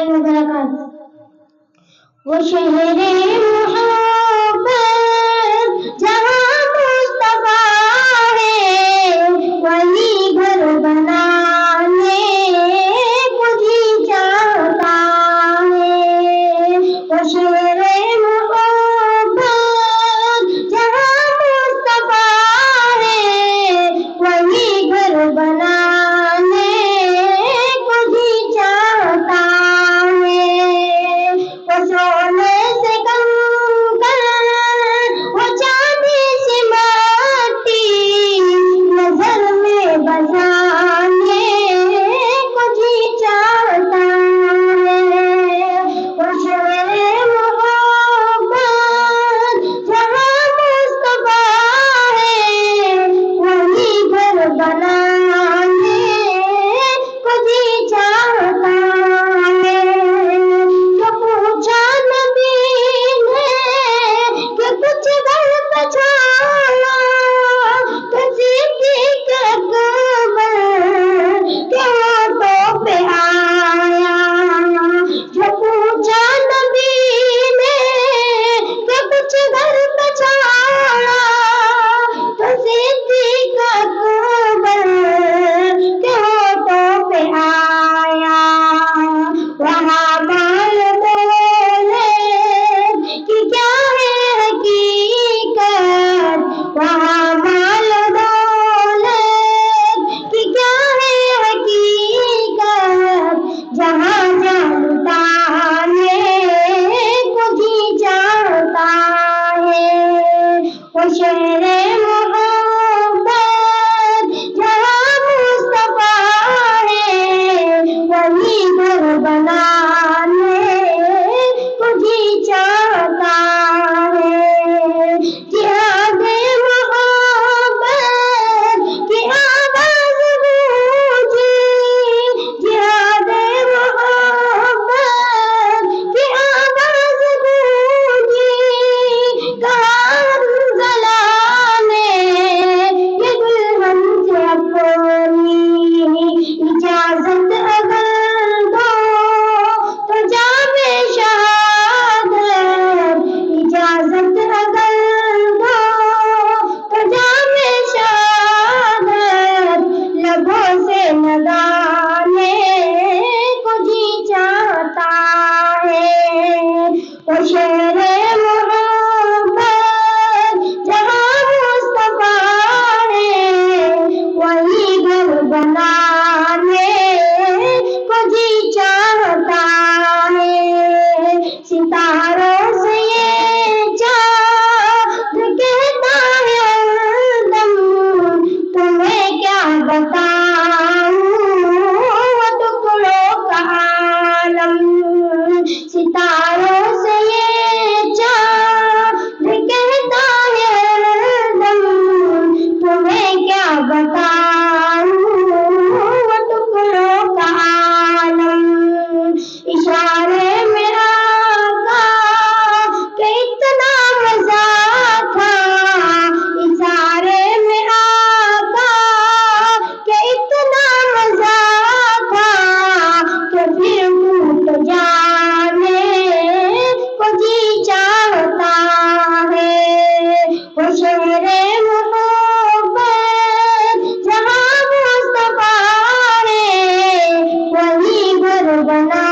वबरकातुहू। वो शहरे मोहब्बत जहाँ मुस्तफा है, वही घर बनाने को जी चाहता है। वो शहरे मोहब्बत जहाँ मुस्तफा है, वही घर बनाने को जी चाहता है। वो सोने से कंकर, वो चांदी से माटी, नजर में बसाने को जी चाहता है। वो शहरे मोहब्बत जहाँ मुस्तफा है, वही घर बनाने को जी चाहता है। जो पूछा नबी ने कि कुछ घर पछाड़ा, तो सिद्दीक़ अकबर के होठों पे आया। जो पूछा नबी ने कि कुछ घर पछाड़ा, तो सिद्दीक़ अकबर के होठों पे आया। वहाँ माल बोले कि क्या है हकीकत, वहाँ माल बोले कि क्या है हकीकत, जहाँ जान लुटाने को जी चाहता है। वो शहरे मोहब्बत जहाँ मुस्तफा है, वही घर बनाने को जी चाहता है। जिहादे मोहब्बत की आवाज़ गूंजी, जिहादे मोहब्बत की आवाज़ गूंजी, कहा हमज़ला ने ये दुल्हन से अपनी इजाज़त अगर दो तो जामे शहादत, इजाज़त अगर दो तो जामे शहादत, लबों से लगाने को जी चाहता है। वो शहरे मोहब्बत जहाँ मुस्तफा है, वही घर बनाने को जी चाहता है। सितारों से ये चाँद कहता है हरदम, तुम्हें क्या बताऊं वो टुकड़ों का आलम। सितारों से ये चाँद कहता है हरदम, तुम्हें क्या बताऊं वो टुकड़ों का आलम। इशारे में आका के इतना मजा था, इशारे में आका के इतना मजा था, कि फिर टूट जाने को जी चाहता है। वो शहरे मोहब्बत जहाँ मुस्तफा है, वही घर बना